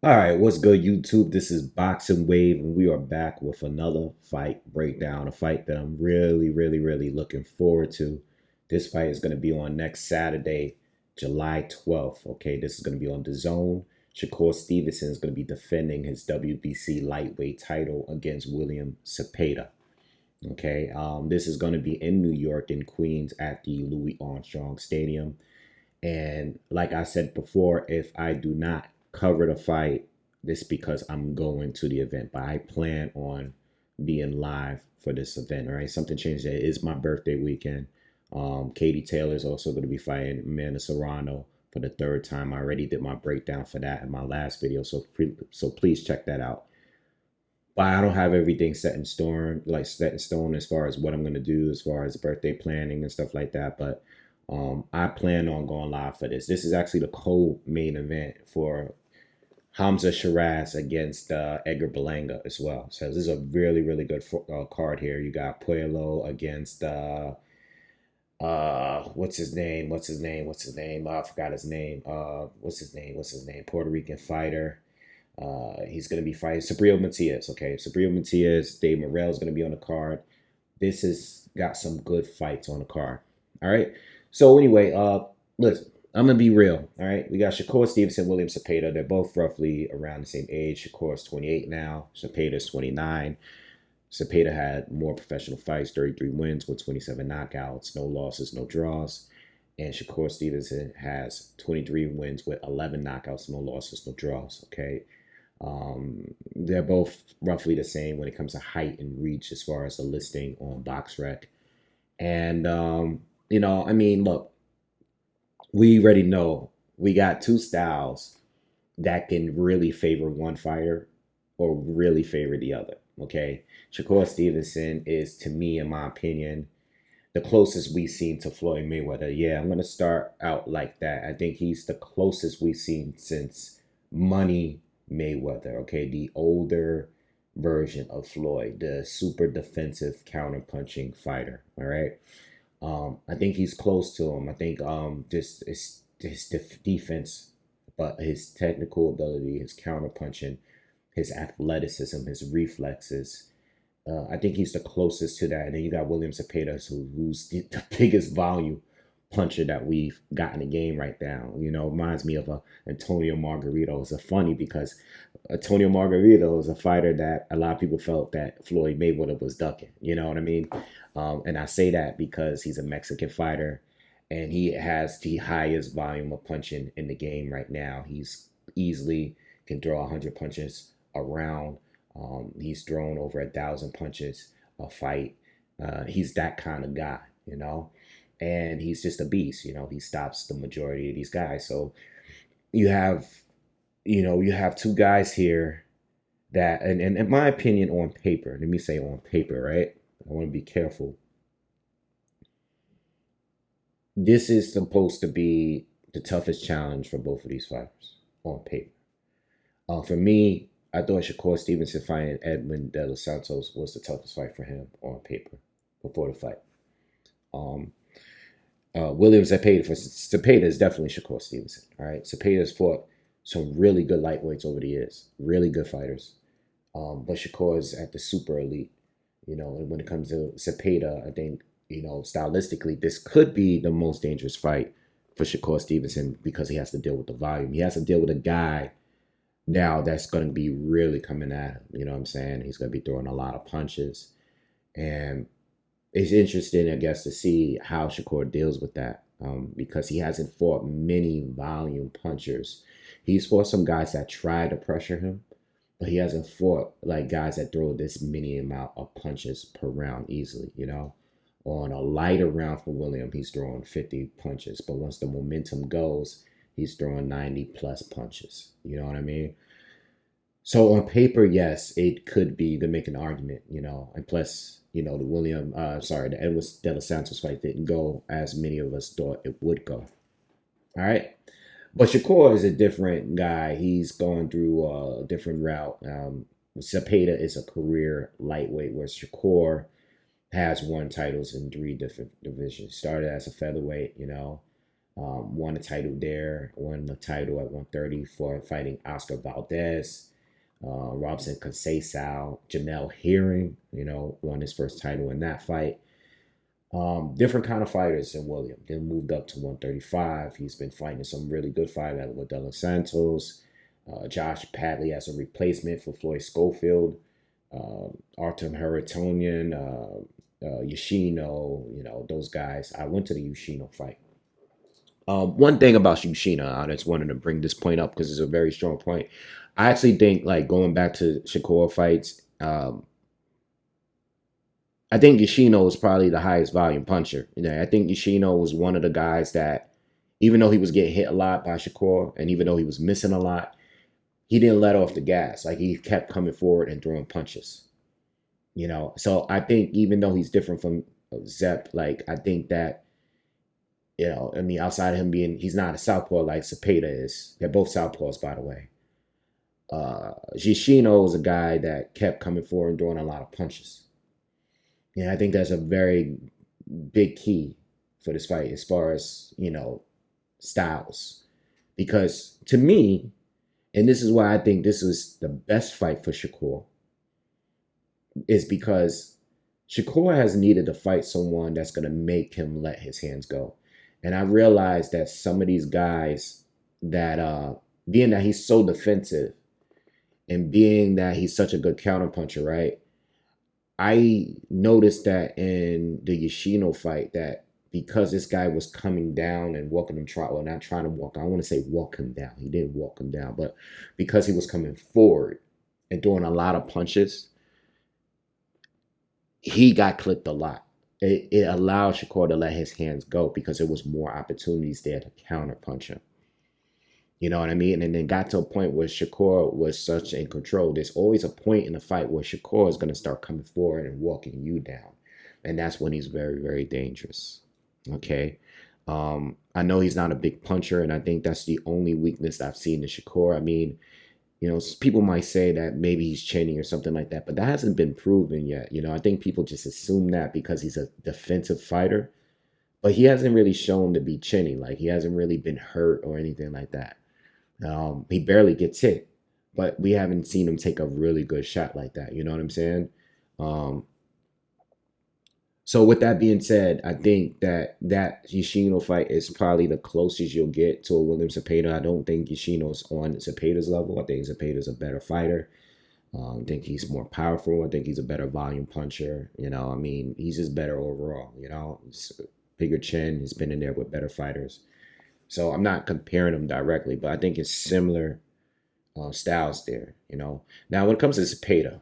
All right, what's good, YouTube? This is Boxingwave, and we are back with another fight breakdown. A fight that I'm really looking forward to. This fight is going to be on next Saturday, July 12th. Okay, this is going to be on dazn. Shakur Stevenson is going to be defending his WBC lightweight title against William Zepeda. Okay, this is going to be in New York, in Queens, at the Louis Armstrong Stadium. And like I said before, if I do not cover the fight, this because I'm going to the event, but I plan on being live for this event. All right, something changed. It is my birthday weekend. Katie Taylor is also going to be fighting Amanda Serrano for the third time. I already did my breakdown for that in my last video, so please check that out. But I don't have everything set in stone, like set in stone as far as what I'm gonna do, as far as birthday planning and stuff like that. But I plan on going live for this. This is actually the co-main event for Hamza Shiraz against Edgar Berlanga as well. So this is a really good card here. You got Puello against what's his name? I forgot his name. What's his name? Puerto Rican fighter. He's going to be fighting Sabrio Matias. Okay, Sabrio Matias, Dave Morrell is going to be on the card. This has got some good fights on the card. All right. So anyway, listen, I'm gonna be real. All right, we got Shakur Stevenson, William Zepeda. They're both roughly around the same age. Shakur is 28 now. Zepeda is 29. Zepeda had more professional fights, 33 wins with 27 knockouts, no losses, no draws. And Shakur Stevenson has 23 wins with 11 knockouts, no losses, no draws. Okay. They're both roughly the same when it comes to height and reach as far as the listing on BoxRec. And, I mean, look, we already know we got two styles that can really favor one fighter or really favor the other. Okay. Shakur Stevenson is, to me, in my opinion, the closest we've seen to Floyd Mayweather. Yeah, I'm going to start out like that. I think he's the closest we've seen since Money Mayweather. Okay. The older version of Floyd, the super defensive counter-punching fighter. All right. I think he's close to him. I think just his defense, but his technical ability, his counterpunching, his athleticism, his reflexes. I think he's the closest to that. And then you got William Zepeda, who's the biggest volume puncher that we've got in the game right now. Reminds me of Antonio Margarito. It's funny because Antonio Margarito is a fighter that a lot of people felt that Floyd Mayweather was ducking. You know what I mean? And I say that because he's a Mexican fighter and he has the highest volume of punching in the game right now. He's easily can throw 100 punches around. He's thrown over 1,000 punches a fight. He's that kind of guy, and he's just a beast. He stops the majority of these guys. So you have, you have two guys here that, and in my opinion, on paper, let me say on paper, right? I want to be careful. This is supposed to be the toughest challenge for both of these fighters on paper. For me, I thought Shakur Stevenson fighting Edwin De Los Santos was the toughest fight for him on paper before the fight. William Zepeda is definitely Shakur Stevenson. All right, Zepeda has fought some really good lightweights over the years, really good fighters. But Shakur is at the super elite. And when it comes to Zepeda, I think stylistically, this could be the most dangerous fight for Shakur Stevenson because he has to deal with the volume. He has to deal with a guy now that's going to be really coming at him. You know what I'm saying? He's going to be throwing a lot of punches. And it's interesting, I guess, to see how Shakur deals with that because he hasn't fought many volume punchers. He's fought some guys that try to pressure him, but he hasn't fought like guys that throw this many amount of punches per round easily, On a lighter round for William, he's throwing 50 punches, but once the momentum goes, he's throwing 90 plus punches. You know what I mean? So on paper, yes, it could be to make an argument, and plus, the the Edwin De Los Santos fight didn't go as many of us thought it would go. All right. But Shakur is a different guy. He's going through a different route. Zepeda is a career lightweight, where Shakur has won titles in 3 different divisions. Started as a featherweight, Won a title there, won the title at 130 for fighting Oscar Valdez. Robson Conceição, Jamel Herring, won his first title in that fight. Different kind of fighters than William. Then moved up to 135. He's been fighting some really good fighters with De Los Santos, Josh Padley as a replacement for Floyd Schofield, Artem Haritonian, Yoshino, those guys. I went to the Yoshino fight. One thing about Yoshino, I just wanted to bring this point up because it's a very strong point. I actually think, like, going back to Shakur fights, I think Yoshino is probably the highest volume puncher. I think Yoshino was one of the guys that, even though he was getting hit a lot by Shakur, and even though he was missing a lot, he didn't let off the gas. Like, he kept coming forward and throwing punches. So I think even though he's different from Zep, like, I think that, outside of him he's not a southpaw like Zepeda is. They're both southpaws, by the way. Yoshino is a guy that kept coming forward and throwing a lot of punches. I think that's a very big key for this fight as far as, styles. Because to me, and this is why I think this was the best fight for Shakur, is because Shakur has needed to fight someone that's going to make him let his hands go. And I realized that some of these guys that, being that he's so defensive and being that he's such a good counterpuncher, right? I noticed that in the Yoshino fight that because this guy was coming down and walking him, not trying to walk, I want to say walk him down. He didn't walk him down, but because he was coming forward and throwing a lot of punches, he got clipped a lot. It allowed Shakur to let his hands go because there was more opportunities there to counterpunch him. You know what I mean? And then got to a point where Shakur was such in control. There's always a point in the fight where Shakur is going to start coming forward and walking you down. And that's when he's very, very dangerous. Okay? I know he's not a big puncher, and I think that's the only weakness I've seen in Shakur. I mean, people might say that maybe he's chinny or something like that, but that hasn't been proven yet. I think people just assume that because he's a defensive fighter. But he hasn't really shown to be chinny. Like, he hasn't really been hurt or anything like that. He barely gets hit, but we haven't seen him take a really good shot like that. You know what I'm saying? So with that being said, I think that Yoshino fight is probably the closest you'll get to a William Zepeda. I don't think Yoshino's on Zepeda's level. I think Zepeda's a better fighter. I think he's more powerful. I think he's a better volume puncher. He's just better overall. He's a bigger chin. He's been in there with better fighters. So I'm not comparing them directly, but I think it's similar styles there, Now, when it comes to Zepeda,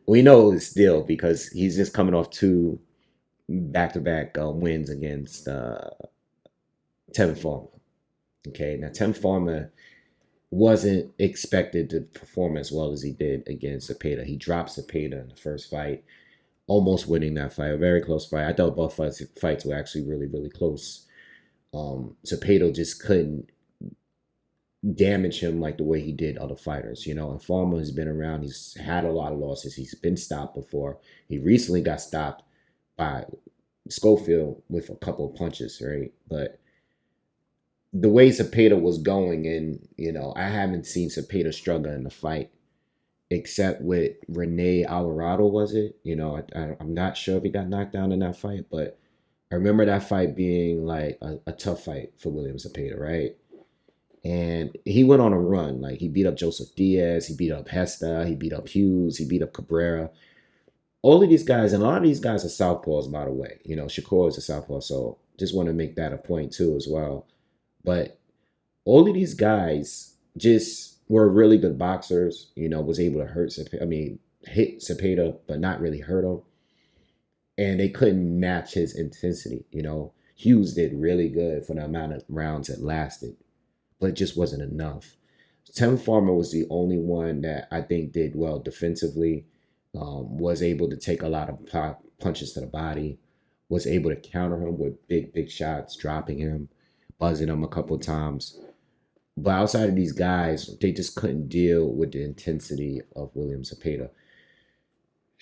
we know his deal because he's just coming off 2 back-to-back wins against Tevin Farmer. Okay, now Tevin Farmer wasn't expected to perform as well as he did against Zepeda. He dropped Zepeda in the first fight, almost winning that fight, a very close fight. I thought both fights were actually really, really close. Zepeda just couldn't damage him like the way he did other fighters, and Farmer has been around. He's had a lot of losses. He's been stopped before. He recently got stopped by Schofield with a couple of punches, right? But the way Zepeda was going, and I haven't seen Zepeda struggle in the fight except with Rene Alvarado, was it? I'm not sure if he got knocked down in that fight, but I remember that fight being like a tough fight for William Zepeda, right? And he went on a run. Like, he beat up Joseph Diaz, he beat up Hesta, he beat up Hughes, he beat up Cabrera. All of these guys, and a lot of these guys are southpaws, by the way. Shakur is a southpaw, so just want to make that a point too as well. But all of these guys just were really good boxers, was able to hit Zepeda, but not really hurt him. And they couldn't match his intensity. Hughes did really good for the amount of rounds that lasted, but it just wasn't enough. Tevin Farmer was the only one that I think did well defensively, was able to take a lot of punches to the body, was able to counter him with big, big shots, dropping him, buzzing him a couple of times. But outside of these guys, they just couldn't deal with the intensity of William Zepeda.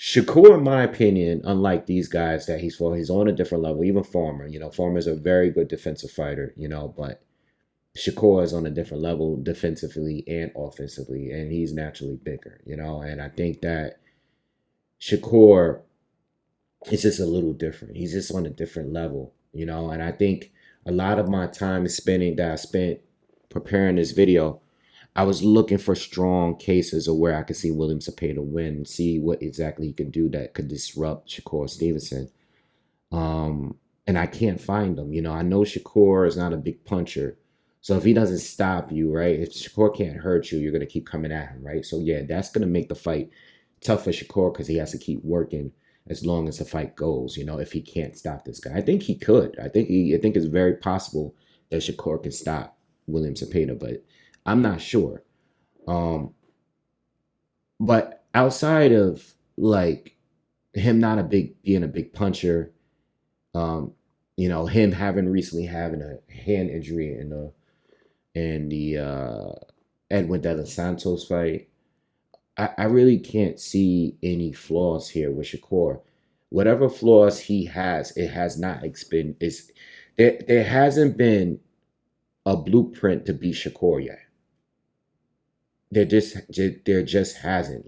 Shakur, in my opinion, unlike these guys that he's for, he's on a different level. Even Farmer, Farmer's a very good defensive fighter, but Shakur is on a different level defensively and offensively, and he's naturally bigger, And I think that Shakur is just a little different. He's just on a different level, And I think a lot of my time spending that I spent preparing this video, I was looking for strong cases of where I could see William Zepeda win and see what exactly he could do that could disrupt Shakur Stevenson. And I can't find them. I know Shakur is not a big puncher. So if he doesn't stop you, right? If Shakur can't hurt you, you're gonna keep coming at him, right? So yeah, that's gonna make the fight tough for Shakur because he has to keep working as long as the fight goes, if he can't stop this guy. I think he could. I think it's very possible that Shakur can stop William Zepeda, but I'm not sure. Um, but outside of like him not a big being a big puncher, um, him having recently having a hand injury in the Edwin De Los Santos fight, I really can't see any flaws here with Shakur. Whatever flaws he has, it has not been is there hasn't been a blueprint to beat Shakur yet. There just hasn't,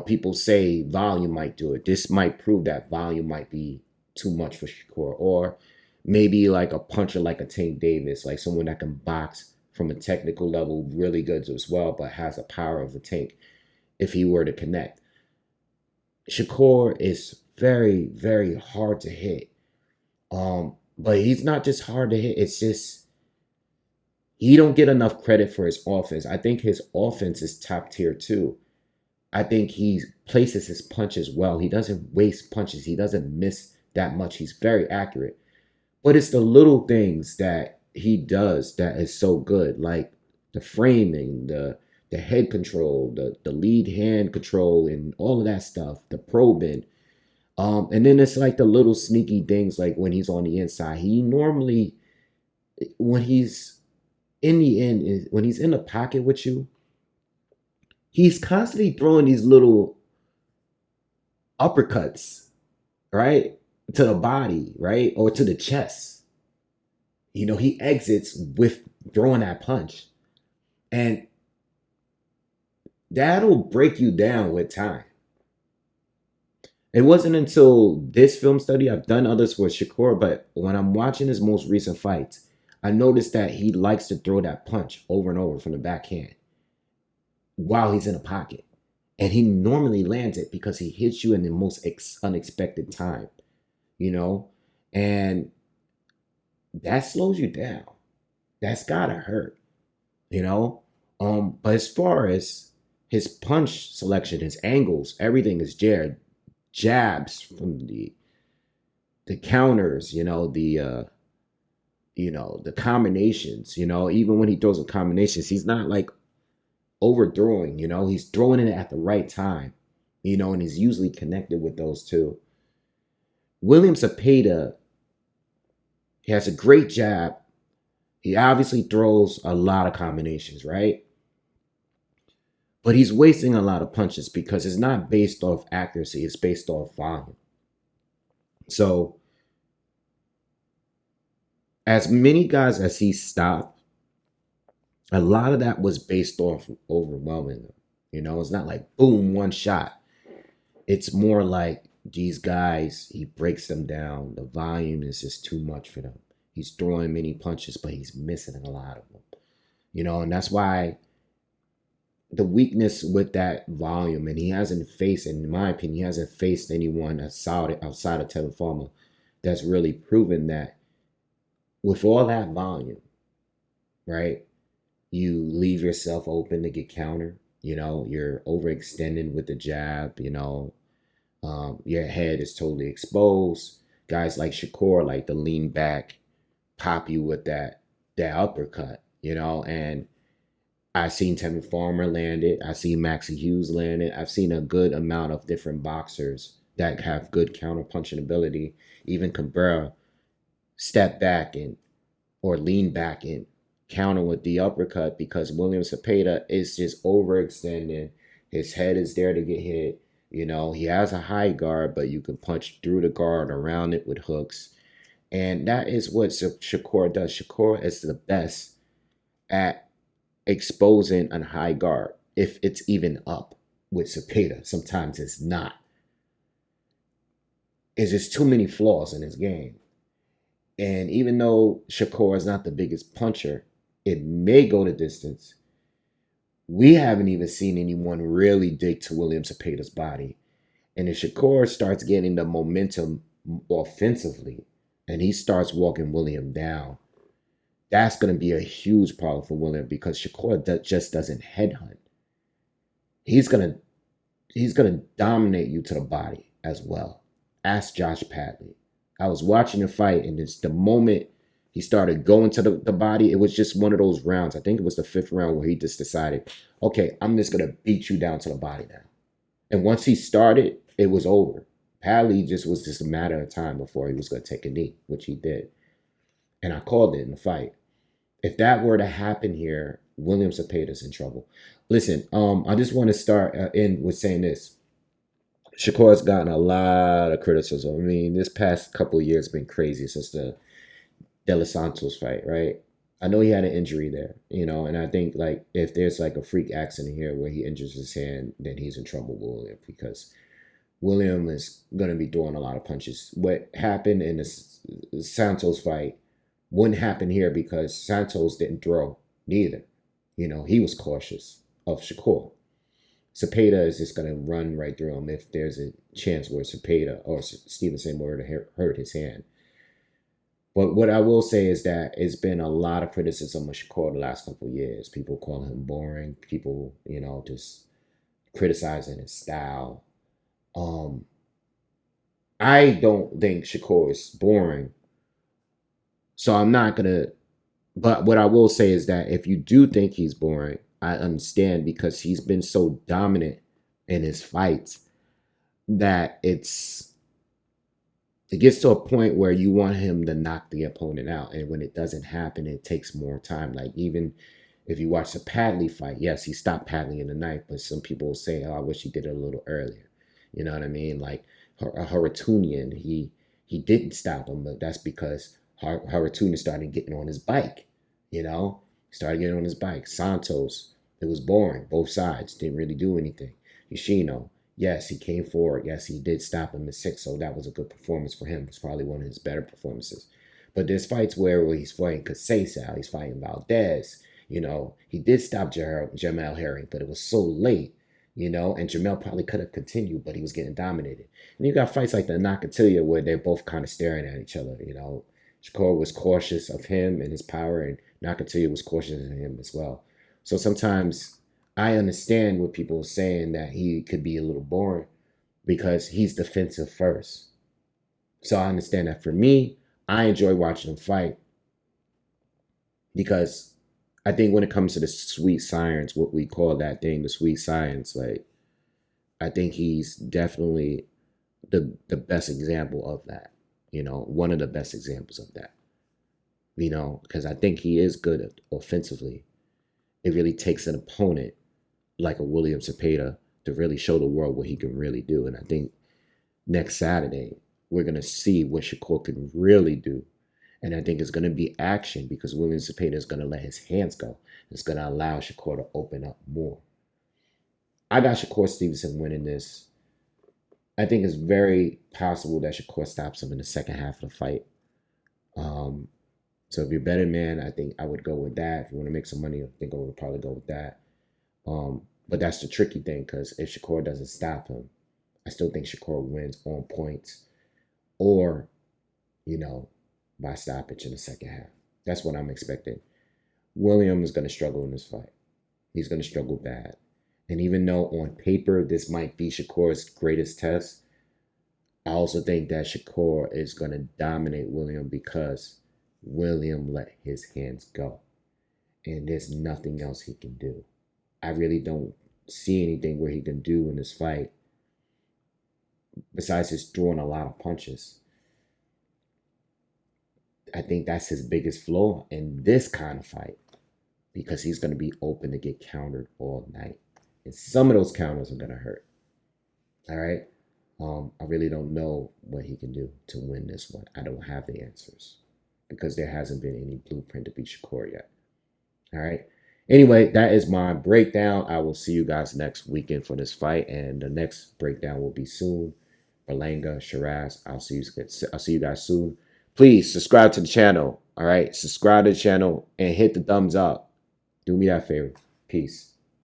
people say volume might do it. This might prove that volume might be too much for Shakur, or maybe like a puncher like a Tank Davis, like someone that can box from a technical level really good as well, but has the power of the Tank if he were to connect. Shakur is very, very hard to hit. But he's not just hard to hit, it's just he don't get enough credit for his offense. I think his offense is top tier too. I think he places his punches well. He doesn't waste punches. He doesn't miss that much. He's very accurate. But it's the little things that he does that is so good, like the framing, the head control, the lead hand control, and all of that stuff, the probing. And then it's like the little sneaky things, like when he's on the inside. He normally, when he's in the end, when he's in the pocket with you, he's constantly throwing these little uppercuts, right? To the body, right? Or to the chest. He exits with throwing that punch. And that'll break you down with time. It wasn't until this film study, I've done others with Shakur, but when I'm watching his most recent fights, I noticed that he likes to throw that punch over and over from the backhand while he's in a pocket. And he normally lands it because he hits you in the most unexpected time, and that slows you down. That's gotta hurt, But as far as his punch selection, his angles, everything is there. Jabs from the counters, the combinations, even when he throws the combinations, he's not like overthrowing, he's throwing it at the right time, and he's usually connected with those two. William Zepeda, he has a great jab. He obviously throws a lot of combinations, right? But he's wasting a lot of punches because it's not based off accuracy, it's based off volume. So, as many guys as he stopped, a lot of that was based off overwhelming them. It's not like boom, one shot. It's more like these guys, he breaks them down. The volume is just too much for them. He's throwing many punches, but he's missing a lot of them. And that's why the weakness with that volume, and he hasn't faced, in my opinion, he hasn't faced anyone outside of Tevin Farmer that's really proven that with all that volume, right, you leave yourself open to get countered. You're overextending with the jab, your head is totally exposed. Guys like Shakur like to lean back, pop you with that uppercut, and I've seen Tevin Farmer land it. I've seen Maxie Hughes land it. I've seen a good amount of different boxers that have good counter punching ability. Even Cabrera step back or lean back and counter with the uppercut because William Zepeda is just overextending. His head is there to get hit. He has a high guard, but you can punch through the guard, around it with hooks. And that is what Shakur does. Shakur is the best at exposing a high guard, if it's even up with Zepeda. Sometimes it's not. It's just too many flaws in his game. And even though Shakur is not the biggest puncher, it may go the distance. We haven't even seen anyone really dig to William Zepeda's body. And if Shakur starts getting the momentum offensively and he starts walking William down, that's going to be a huge problem for William, because Shakur just doesn't headhunt. He's gonna dominate you to the body as well. Ask Josh Padley. I was watching the fight, and it's the moment he started going to the body, it was just one of those rounds. I think it was the 5th round where he just decided, okay, I'm just gonna beat you down to the body now. And once he started, it was over. Padley was just a matter of time before he was gonna take a knee, which he did. And I called it in the fight. If that were to happen here, William Zepeda's in trouble. Listen, I just want to start in with saying this. Shakur's gotten a lot of criticism. I mean, this past couple of years has been crazy since the De Los Santos fight, right? I know he had an injury there, and I think, like, if there's like a freak accident here where he injures his hand, then he's in trouble with William, because William is going to be throwing a lot of punches. What happened in the Santos fight wouldn't happen here, because Santos didn't throw neither. He was cautious of Shakur. Zepeda is just going to run right through him if there's a chance where Zepeda or Stevenson were to hurt his hand. But what I will say is that it's been a lot of criticism of Shakur the last couple of years. People calling him boring. People, just criticizing his style. I don't think Shakur is boring. So I'm not going to, but what I will say is that if you do think he's boring, I understand, because he's been so dominant in his fights that it gets to a point where you want him to knock the opponent out. And when it doesn't happen, it takes more time. Like, even if you watch the Padley fight, yes, he stopped Padley in the ninth, but some people will say, oh, I wish he did it a little earlier. You know what I mean? Like, Haratunian, he didn't stop him, but that's because Haratunian started getting on his bike, started getting on his bike. Santos, it was boring. Both sides didn't really do anything. Yoshino, yes, he came forward. Yes, he did stop him in 6, so that was a good performance for him. It's probably one of his better performances. But there's fights where he's fighting Cashapp, he's fighting Valdez. He did stop Jamel Herring, but it was so late, and Jamel probably could have continued, but he was getting dominated. And you got fights like the Nakatilia where they're both kind of staring at each other, Shakur was cautious of him and his power, and Nakatilia was cautious of him as well. So sometimes I understand what people are saying, that he could be a little boring because he's defensive first. So I understand that. For me, I enjoy watching him fight, because I think when it comes to the sweet science, what we call that thing, the sweet science, like, I think he's definitely the best example of that. One of the best examples of that. Because I think he is good offensively. It really takes an opponent like a William Zepeda to really show the world what he can really do. And I think next Saturday, we're going to see what Shakur can really do. And I think it's going to be action, because William Zepeda is going to let his hands go. It's going to allow Shakur to open up more. I got Shakur Stevenson winning this. I think it's very possible that Shakur stops him in the second half of the fight. So if you're a betting man, I think I would go with that. If you want to make some money, I think I would probably go with that. But that's the tricky thing, because if Shakur doesn't stop him, I still think Shakur wins on points, or, by stoppage in the second half. That's what I'm expecting. William is going to struggle in this fight. He's going to struggle bad. And even though on paper this might be Shakur's greatest test, I also think that Shakur is going to dominate William, because William let his hands go. And there's nothing else he can do. I really don't see anything where he can do in this fight besides just throwing a lot of punches. I think that's his biggest flaw in this kind of fight, because he's going to be open to get countered all night. And some of those counters are gonna hurt. All right. I really don't know what he can do to win this one. I don't have the answers because there hasn't been any blueprint to beat Shakur yet. All right. Anyway, that is my breakdown. I will see you guys next weekend for this fight, and the next breakdown will be soon. Berlanga, Shiraz. I'll see you guys soon. Please subscribe to the channel. All right, subscribe to the channel and hit the thumbs up. Do me that favor. Peace.